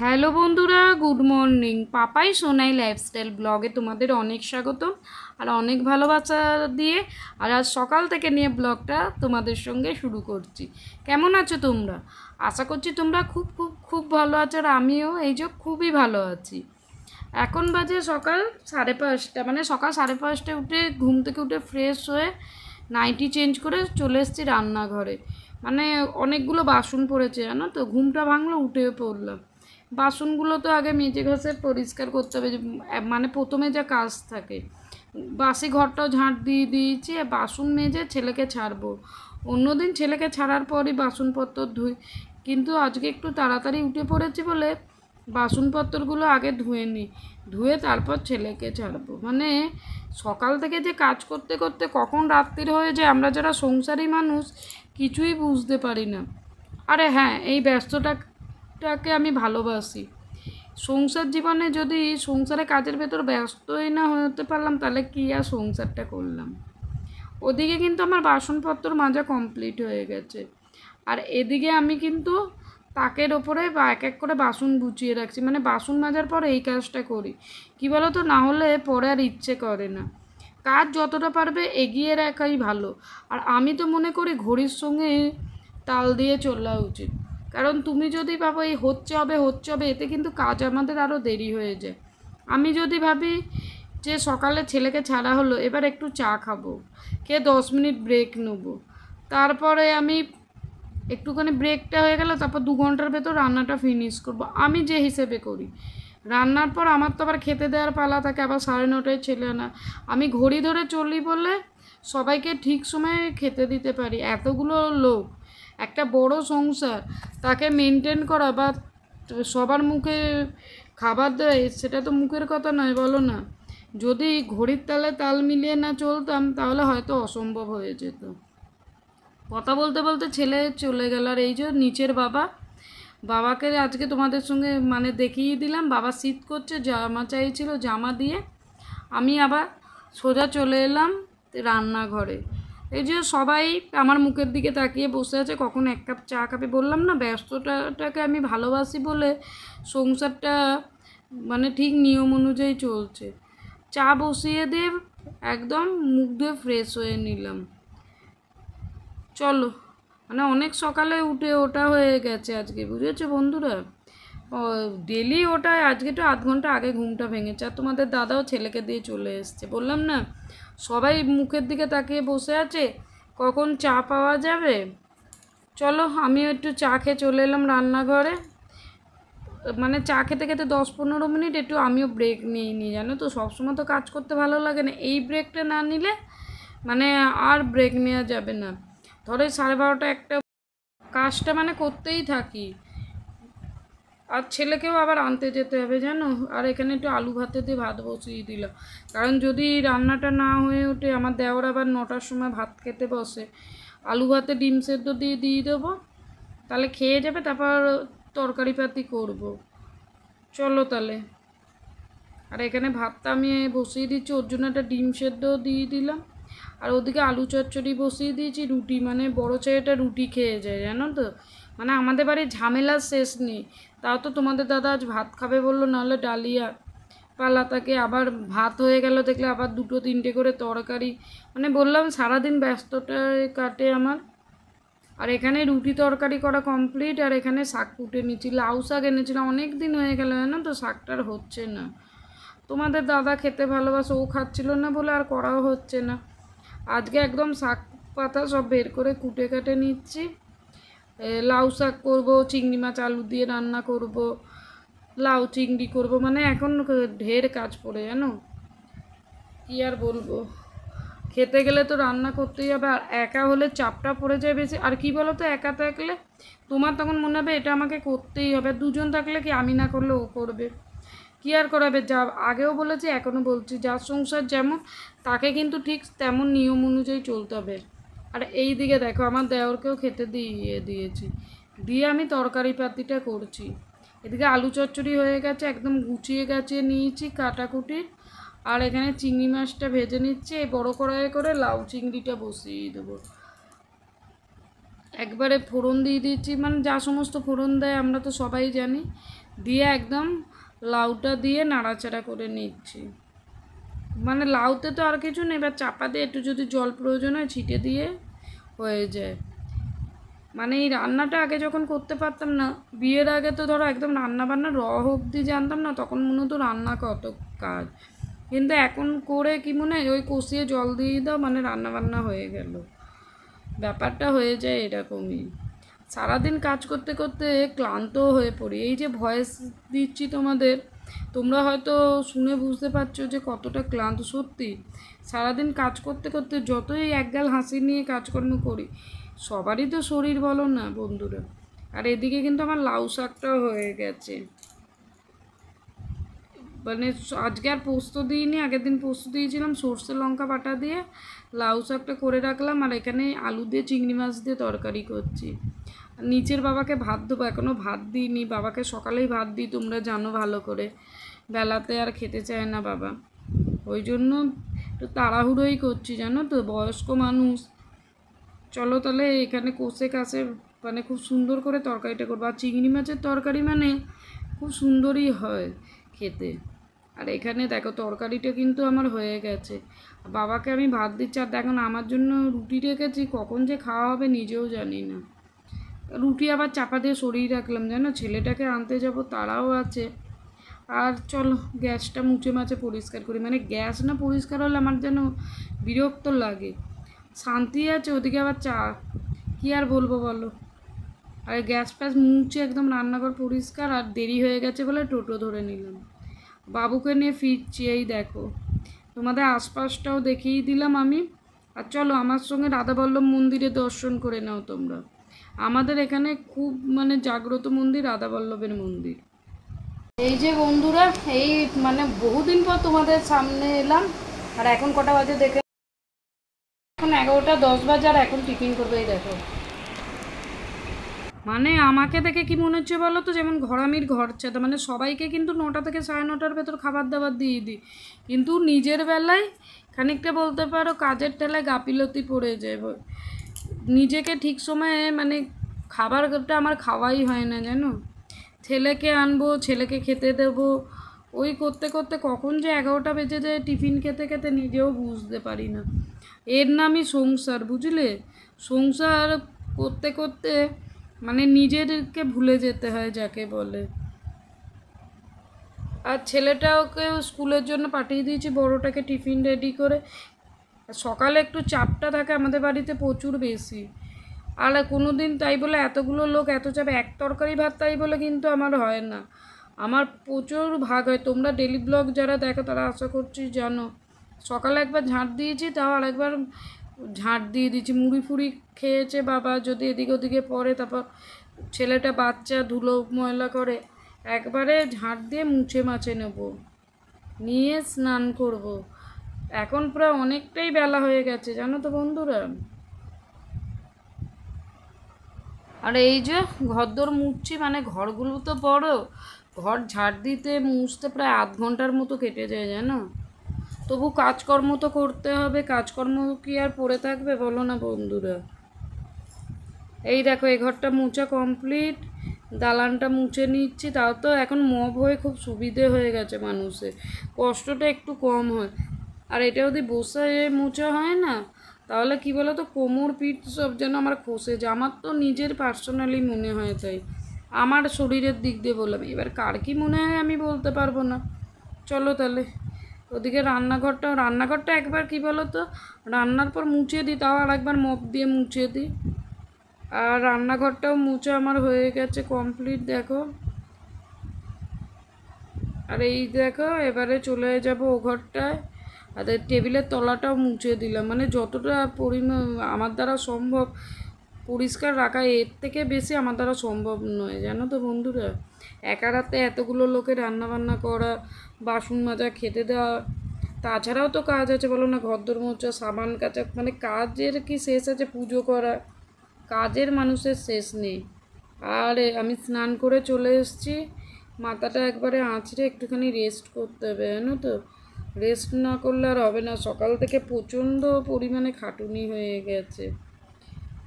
Hello বন্ধুরা, good morning. Papai Sonai lifestyle ব্লগে তোমাদের অনেক স্বাগত আর অনেক ভালোবাসা দিয়ে। আর আজ সকাল থেকে নিয়ে ব্লগটা তোমাদের সঙ্গে শুরু করছি। কেমন আছো তোমরা? আশা করছি তোমরা খুব খুব খুব ভালো আছো, আর আমিও এই যে খুবই ভালো আছি। এখন বাজে সকাল 5:30, মানে সকাল 5:30টায় উঠে ঘুম থেকে উঠে ফ্রেশ হয়ে নাইটি চেঞ্জ করে চলে এসেছি রান্নাঘরে। মানে অনেকগুলো বাসন পড়েছে জানো তো, ঘুমটা ভাঙলো উঠে পড়লাম। বাসনগুলো তো আগে মেজে ঘষে পরিষ্কার করতে হবে, মানে প্রথমে যা কাজ থাকে। বাসি ঘরটাও ঝাঁট দিয়ে দিয়েছি, বাসন মেজে ছেলেকে ছাড়বো। অন্যদিন ছেলেকে ছাড়ার পরই বাসনপত্র ধুই, কিন্তু আজকে একটু তাড়াতাড়ি উঠে পড়েছি বলে বাসনপত্রগুলো আগে ধুয়ে নিই, ধুয়ে তারপর ছেলেকে ছাড়বো। মানে সকাল থেকে যে কাজ করতে করতে কখন রাত্রির হয়ে যায়, আমরা যারা সংসারী মানুষ কিছুই বুঝতে পারি না। আরে হ্যাঁ, এই ব্যস্ততাটাকে আমি ভালোবাসি। সংসার জীবনে যদি সংসারে কাজের ভেতর ব্যস্তই না হতে পারলাম, তাহলে কী আর সংসারটা করলাম। ওদিকে কিন্তু আমার বাসনপত্র মাজা কমপ্লিট হয়ে গেছে, আর এদিকে আমি কিন্তু তাকের ওপরে এক এক করে বাসন গুছিয়ে রাখছি। মানে বাসন মাজার পর এই কাজটা করি, কী বলো তো, না হলে পরে আর ইচ্ছে করে না। কাজ যতটা পারবে এগিয়ে রাখাই ভালো। আর আমি তো মনে করি ঘড়ির সঙ্গে তাল দিয়ে চলা উচিত। কারণ তুমি যদি ভাবো এই হচ্ছে হবে, এতে কিন্তু কাজ আমাদের আরও দেরি হয়ে যায়। আমি যদি ভাবি যে সকালে ছেলেকে ছাড়া হলো, এবার একটু চা খাবো, খেয়ে 10 মিনিট ব্রেক নেবো, তারপরে আমি একটুখানি ব্রেকটা হয়ে গেল, তারপর 2 ঘন্টার ভেতর রান্নাটা ফিনিশ করব, আমি যে হিসেবে করি। রান্নার পর আমার তো আবার খেতে দেওয়ার পালা থাকে, আবার 9:30টায় ছেলে আনা। আমি ঘড়ি ধরে চলি বলে সবাইকে ঠিক সময়ে খেতে দিতে পারি। এতগুলো লোক, একটা বড় সংসার, তাকে মেনটেন করা বা সবার মুখে খাবার দেয়, সেটা তো মুখের কথা নয়, বলো না। যদি ঘড়ির তালে তাল মিলিয়ে না চলতাম, তাহলে হয়তো অসম্ভব হয়ে যেত। কথা বলতে বলতে ছেলে চলে গেল, আর এই যে নিচের বাবাকে আজকে তোমাদের সঙ্গে মানে দেখিয়ে দিলাম। বাবা শীত করছে, জামা চাইছিল, জামা দিয়ে আমি আবার সোজা চলে এলাম রান্নাঘরে। এই যে সবাই আমার মুখের দিকে তাকিয়ে বসে আছে, কখন এক কাপ চা খাবে। বললাম না, ব্যস্ততাটাকে আমি ভালোবাসি বলে সংসারটা মানে ঠিক নিয়ম অনুযায়ী চলছে। চা বসিয়ে দিয়ে একদম মুখ ধুয়ে ফ্রেশ হয়ে নিলাম। চলো, মানে অনেক সকালে উঠে ওটা হয়ে গেছে আজকে, বুঝেছো বন্ধুরা। ডেলি ওটায়, আজকে তো 8 ঘন্টা আগে ঘুমটা ভেঙেছে। আর তোমাদের দাদাও ছেলেকে দিয়ে চলে এসছে। বললাম না, সবাই মুখের দিকে তাকিয়ে বসে আছে, কখন চা পাওয়া যাবে। চলো, আমিও একটু চা খেয়ে চলে এলাম রান্নাঘরে। মানে চা খেতে খেতে 10-15 মিনিট একটু আমিও ব্রেক নিয়ে নিই, জানো তো। সবসময় তো কাজ করতে ভালো লাগে না, এই ব্রেকটা না নিলে মানে আর ব্রেক নেওয়া যাবে না। ধরো 12:30 একটা কাজটা মানে করতেই থাকি। আর ছেলেকেও আবার আনতে যেতে হবে জানো। আর এখানে একটু আলু ভাতে দিয়ে ভাত বসিয়ে দিলাম, কারণ যদি রান্নাটা না হয়ে ওঠে, আমার দেওর আবার 9টার সময় ভাত খেতে বসে। আলু ভাতে ডিম সেদ্ধ দিয়ে দেবো, তাহলে খেয়ে যাবে, তারপর তরকারি পাতি করবো। চলো তাহলে। আর এখানে ভাতটা আমি বসিয়ে দিচ্ছি, ওর জন্য একটা ডিম সেদ্ধ দিয়ে দিলাম। আর ওদিকে আলু চচ্চড়ি বসিয়ে দিয়েছি। রুটি, মানে বড়ো ছেলেটা রুটি খেয়ে যায় জানো তো। মানে আমাদের বাড়ির ঝামেলার শেষ নেই। তাও তো তোমাদের দাদা আজ ভাত খাবে বললো, নাহলে ডালিয়া পালা তাকে। আবার ভাত হয়ে গেল দেখলে আবার 2-3টে করে তরকারি। মানে বললাম সারাদিন ব্যস্ততায় কাটে আমার। আর এখানে রুটি তরকারি করা কমপ্লিট। আর এখানে শাক কুটে নিচ্ছি, লাউ শাক এনেছিলাম, অনেক দিন হয়ে গেল জানো তো, শাকটার হচ্ছে না। তোমাদের দাদা খেতে ভালোবাসে, ও খাচ্ছিল না বলে আর করাও হচ্ছে না। আজকে একদম শাক পাতা সব বের করে কুটে কাটে নিচ্ছি। লাউ শাক করবো, চিংড়ি মাছ আলু দিয়ে রান্না করব, লাউ চিংড়ি করব। মানে এখন ঢের কাজ পড়ে জানো, কী আর বলবো। খেতে গেলে তো রান্না করতেই হবে, আর একা হলে চাপটা পড়ে যায় বেশি। আর কি বলো তো, একা থাকলে তোমার তখন মনে হবে এটা আমাকে করতেই হবে। দুজন থাকলে কি, আমি না করলে ও করবে, কী আর করাবে। যা আগেও বলেছি, এখনও বলছি, যার সংসার যেমন, তাকে কিন্তু ঠিক তেমন নিয়ম অনুযায়ী চলতে হবে। আর এই দিকে দেখো, আমার দেওরকেও খেতে দিয়েছি, দিয়ে আমি তরকারি পাতিটা করছি। এদিকে আলু চচ্চড়ি হয়ে গেছে, একদম গুছিয়ে গাছিয়ে নিয়েছি কাটাকুটি। আর এখানে চিংড়ি মাছটা ভেজে নিচ্ছি। এই বড়ো কড়াইয়ে করে লাউ চিংড়িটা বসিয়ে দেবো। একবারে ফোড়ন দিয়ে দিচ্ছি, মানে যা সমস্ত ফোড়ন দেয় আমরা তো সবাই জানি। দিয়ে একদম লাউটা দিয়ে নাড়াচাড়া করে নিচ্ছি। মানে লাউতে তো আর কিছু নেই, এবার চাপা দিয়ে একটু যদি জল প্রয়োজন হয় ছিটে দিয়ে হয়ে যায়। মানে এই রান্নাটা আগে যখন করতে পারতাম না, বিয়ের আগে তো ধরো একদম রান্না বান্না অবধি জানতাম না, তখন মনে হতো রান্না কত কাজ। কিন্তু এখন করে কি মনে হয় ওই কষিয়ে জল দিয়ে দাও মানে রান্না বান্না হয়ে গেল, ব্যাপারটা হয়ে যায় এরকমই। সারাদিন কাজ করতে করতে ক্লান্ত হয়ে পড়ি। এই যে ভয়েস দিচ্ছি তোমাদের, তোমরা হয়তো শুনে বুঝতে পারছো যে কতটা ক্লান্ত। সত্যি সারাদিন কাজ করতে করতে যতই একগাল হাসি নিয়ে কাজকর্ম করি, সবারই তো শরীর বলো না বন্ধুরা। আর এদিকে কিন্তু আমার লাউ শাকটাও হয়ে গেছে। মানে আজকে আর পোস্ত দিইনি, আগের দিন পোস্ত দিয়েছিলাম সর্ষে লঙ্কা বাটা দিয়ে। লাউ শাকটা করে রাখলাম, আর এখানে আলু দিয়ে চিংড়ি মাছ দিয়ে তরকারি করছি। নিচের বাবাকে ভাত দেবো, এখনও ভাত দিইনি। বাবাকে সকালেই ভাত দিই, তোমরা জানো ভালো করে। বেলাতে আর খেতে চায় না বাবা, ওই জন্য একটু তাড়াহুড়োই করছি জানো তো, বয়স্ক মানুষ। চলো তাহলে এখানে কষে কাষে মানে খুব সুন্দর করে তরকারিটা করবো। আর চিংড়ি মাছের তরকারি মানে খুব সুন্দরই হয় খেতে। আর এখানে দেখো তরকারিটা কিন্তু আমার হয়ে গেছে, বাবাকে আমি ভাত দিচ্ছি। আর দেখো না আমার জন্য রুটি রেখেছি, কখন যে খাওয়া হবে নিজেও জানি না। রুটি আবার চাপা দিয়ে সরিয়ে রাখলাম জানো, ছেলেটাকে আনতে যাব তারাও আছে। আর চলো গ্যাসটা মুছে মাছে পরিষ্কার করি। মানে গ্যাস না পরিষ্কার হলে আমার যেন বিরক্ত লাগে। শান্তি আছে, ওদিকে আবার চা, কী আর বলবো বলো। আর গ্যাস ফ্যাস মুছে একদম রান্নাঘর পরিষ্কার। আর দেরি হয়ে গেছে বলে টোটো ধরে নিলাম, বাবুকে নিয়ে ফিরছি। এই দেখো তোমাদের আশপাশটাও দেখিয়ে দিলাম আমি। আর চলো আমার সঙ্গে রাধাবল্লভ মন্দিরে দর্শন করে নাও তোমরা। আমাদের এখানে খুব মানে জাগ্রত মন্দির রাধাবল্লভের মন্দির। এই যে বন্ধুরা, এই মানে বহুদিন পর তোমাদের সামনে এলাম। আর এখন কটা বাজে দেখে, এখন 11:10 বাজে, আর এখন টিফিন করবে। এই দেখো মানে আমাকে দেখে কি মনে হচ্ছে বলো তো, যেমন ঘরামির ঘর ছাতা। মানে সবাইকে কিন্তু 9টা থেকে 9:30 ভেতর খাবার দাবার দিয়ে দিই, কিন্তু নিজের বেলায় খানিকটা বলতে পারো কাজের ঠেলায় গাফিলতি পড়ে যায়। নিজেকে ঠিক সময়ে মানে খাবারটা আমার খাওয়াই হয় না জানো। ছেলেকে আনবো, ছেলেকে খেতে দেবো, ওই করতে করতে কখন যে 11টা বেজে যায় টিফিন খেতে খেতে নিজেও বুঝতে পারি না। এর নামই সংসার, বুঝলে। সংসার করতে করতে মানে নিজেদেরকে ভুলে যেতে হয় যাকে বলে। আর ছেলেটাকে স্কুলের জন্য পাঠিয়ে দিয়েছি, বড়োটাকে টিফিন রেডি করে। সকালে একটু চাপটা থাকে আমাদের বাড়িতে প্রচুর বেশি। আর কোনো দিন তাই বলে এতগুলো লোক এত চাপ এক তরকারি ভাত তাই বলে কিন্তু আমার হয় না, আমার প্রচুর ভাগ হয়। তোমরা ডেলি ব্লগ যারা দেখো তারা আশা করছি জানো। সকালে একবার ঝাঁট দিয়েছি, তাও আরেকবার ঝাঁট দিয়ে দিয়েছি। মুড়ি ফুড়ি খেয়েছে বাবা, যদি এদিকে ওদিকে পড়ে, তারপর ছেলেটা বাচ্চা ধুলো ময়লা করে, একবারে ঝাঁট দিয়ে মুছে মাছে নেব, নিয়ে স্নান করব। এখন প্রায় অনেকটাই বেলা হয়ে গেছে জানো তো বন্ধুরা। আর এই যে ঘরদোর মুছছি, মানে ঘরগুলো তো বড়, ঘর ঝাড় দিতে মুছতে প্রায় আধ ঘন্টার মতো কেটে যায় জানো। তবু কাজকর্ম তো করতে হবে, কাজকর্ম কি আর পড়ে থাকবে বলো না বন্ধুরা। এই দেখো এই ঘরটা মুছা কমপ্লিট, দালানটা মুছে নিচ্ছি। তাও তো এখন মব হয়ে খুব সুবিধে হয়ে গেছে মানুষের, কষ্টটা একটু কম হয়। আর এটা যদি বসে মোছা হয় না, তাহলে কি বলো তো কোমর পিঠ সব যেন আমার খসে যায়। আমার তো নিজের পার্সোনালি মনে হয়, তাই আমার শরীরের দিক দিয়ে বললাম। এবার কার কী মনে হয় আমি বলতে পারবো না। চলো তাহলে ওদিকে রান্নাঘরটা একবার কি বলো তো রান্নার পর মুছে দিই, তাও আর একবার মপ দিয়ে মুছে দিই। আর রান্নাঘরটাও মুছে আমার হয়ে গেছে কমপ্লিট দেখো। আর এই দেখো এবারে চলে যাব ও ঘরটায়। আর টেবিলের তলাটাও মুছে দিলাম, মানে যতটা পরিমাণ আমার দ্বারা সম্ভব পরিষ্কার রাখা, এর থেকে বেশি আমার দ্বারা সম্ভব নয় জানো তো বন্ধুরা। একা রাতে এতগুলো লোকে রান্নাবান্না করা, বাসন মাজা, খেতে দেওয়া, তাছাড়াও তো কাজ আছে বলো না, ঘরদোর মোছা, সাবান কাচা, মানে কাজের কি শেষ আছে, পুজো করা, কাজের মানুষের শেষ নেই। আর আমি স্নান করে চলে এসেছি, মাথাটা একবারে আঁচড়ে একটুখানি রেস্ট করতে হবে জানো তো। রেস্ট না করলে আর হবে না, সকাল থেকে প্রচণ্ড পরিমাণে খাটুনি হয়ে গেছে।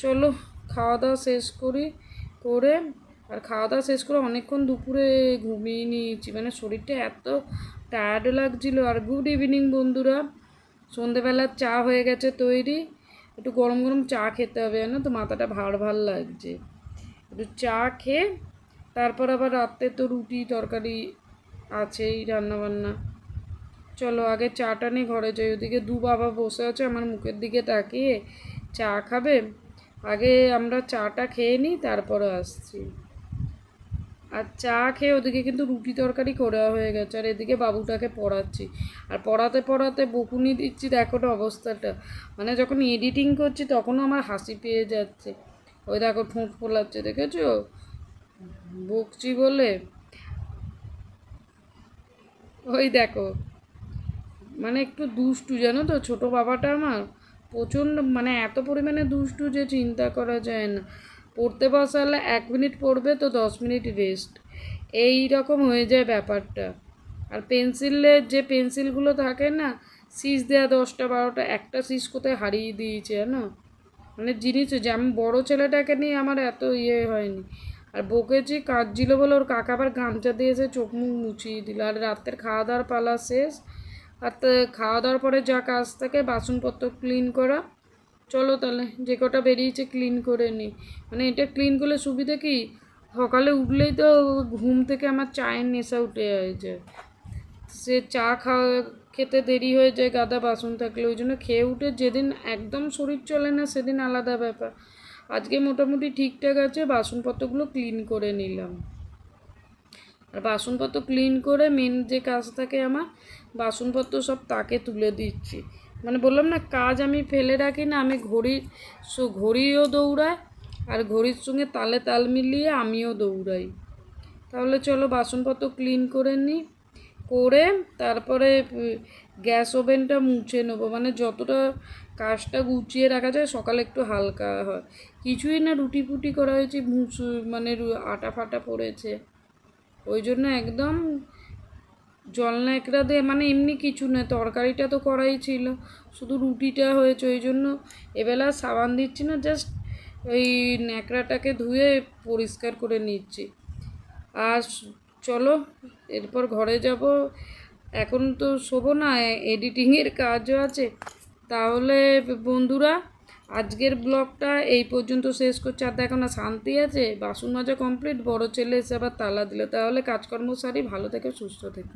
চলো খাওয়া দাওয়া শেষ করি, করে আর খাওয়া দাওয়া শেষ করে অনেকক্ষণ দুপুরে ঘুমিয়ে নিয়েছি, মানে শরীরটা এত টায়ার্ড লাগছিল। আর গুড ইভিনিং বন্ধুরা, সন্ধেবেলার চা হয়ে গেছে তৈরি। একটু গরম গরম চা খেতে হবে, জানো তো, মাথাটা ভার ভার লাগছে। একটু চা খেয়ে তারপর আবার রাত্রে তো রুটি তরকারি আছেই, রান্নাবান্না। চলো আগে চাটা নিয়ে ঘরে যাই। ওদিকে দু বাবা বসে আছে আমার মুখের দিকে তাকিয়ে চা খাবে। আগে আমরা চাটা খেয়ে নিই, তারপরে আসছি। আর চা খেয়ে ওদিকে কিন্তু রুটি তরকারি করা হয়ে গেছে, আর এদিকে বাবুটাকে পড়াচ্ছি। আর পড়াতে পড়াতে বকুনি দিচ্ছি, দেখো না অবস্থাটা। মানে যখন এডিটিং করছি তখনও আমার হাসি পেয়ে যাচ্ছে। ওই দেখো ঠোঁট ফোলাচ্ছে, দেখেছো, বকছি বলে। ওই দেখো, মানে একটু দুষ্টু, জানো তো ছোট বাবাটা আমার, প্রচণ্ড, মানে এত পরিমাণে দুষ্টু যে চিন্তা করা যায় না। পড়তে বসালে 1 মিনিট পড়বে তো 10 মিনিট রেস্ট, এই রকম হয়ে যায় ব্যাপারটা। আর পেন্সিলের যে পেন্সিলগুলো থাকে না, সিজ দেওয়া 10টা 12টা, একটা সিজ কোথায় হারিয়ে দিয়েছে জানো। মানে জিনিস যে আমি বড়ো ছেলেটাকে নিয়ে আমার এত হয়নি। আর বকেছি, কাঁদছিল বলে ওর কাকা আবার গামছা দিয়ে এসে চোখ মুখ মুছিয়ে দিল। আর রাতের খাওয়া দাওয়ার পালা শেষ। আর খাওয়া দাওয়ার পরে যা কাজ থাকে বাসনপত্র ক্লিন করা। চলো তাহলে যে কটা বেরিয়েছে ক্লিন করে নিই। মানে এটা ক্লিন করলে সুবিধা কি, সকালে উঠলেই তো ঘুম থেকে আমার চায়ের নেশা উঠে যায়। সে চা খেতে দেরি হয়ে যায় গাদা বাসন থাকলে, ওই জন্য খেয়ে উঠে যেদিন একদম শরীর চলে না সেদিন আলাদা ব্যাপার। আজকে মোটামুটি ঠিকঠাক আছে, বাসনপত্রগুলো ক্লিন করে নিলাম। আর বাসনপত্র ক্লিন করে মেন যে কাজ থাকে আমার, বাসনপত্র সব তাকে তুলে দিচ্ছি। মানে বললাম না, কাজ আমি ফেলে রাখি না, আমি ঘড়িও দৌড়ায়, আর ঘড়ির সঙ্গে তালে তাল মিলিয়ে আমিও দৌড়াই। তাহলে চলো বাসনপত্র ক্লিন করে নিই, করে তারপরে গ্যাস ওভেনটা মুছে নেবো। মানে যতটা কাজটা গুছিয়ে রাখা যায়, সকালে একটু হালকা হয়। কিছুই না, রুটি ফুটি করা হয়েছে, মানে আটা ফাটা পড়েছে, ওই জন্য একদম জল ন্যাকড়া দিয়ে, মানে এমনি কিছু না, তরকারিটা তো করাই ছিল, শুধু রুটিটা হয়েছে, ওই জন্য এবেলা সাবান দিচ্ছি না, জাস্ট ওই ন্যাকড়াটাকে ধুয়ে পরিষ্কার করে নিচ্ছি। আর চলো এরপর ঘরে যাব, এখন তো শোবো না, এডিটিংয়ের কাজও আছে। তাহলে বন্ধুরা, আজকের ব্লগটা এই পর্যন্ত শেষ করছি। আর দেখো না, শান্তি আছে, বাসন মাজা কমপ্লিট, বড় ছেলে এসে আবার তালা দিল। তাহলে কাজকর্ম সারি, ভালো থেকে সুস্থ থেকে।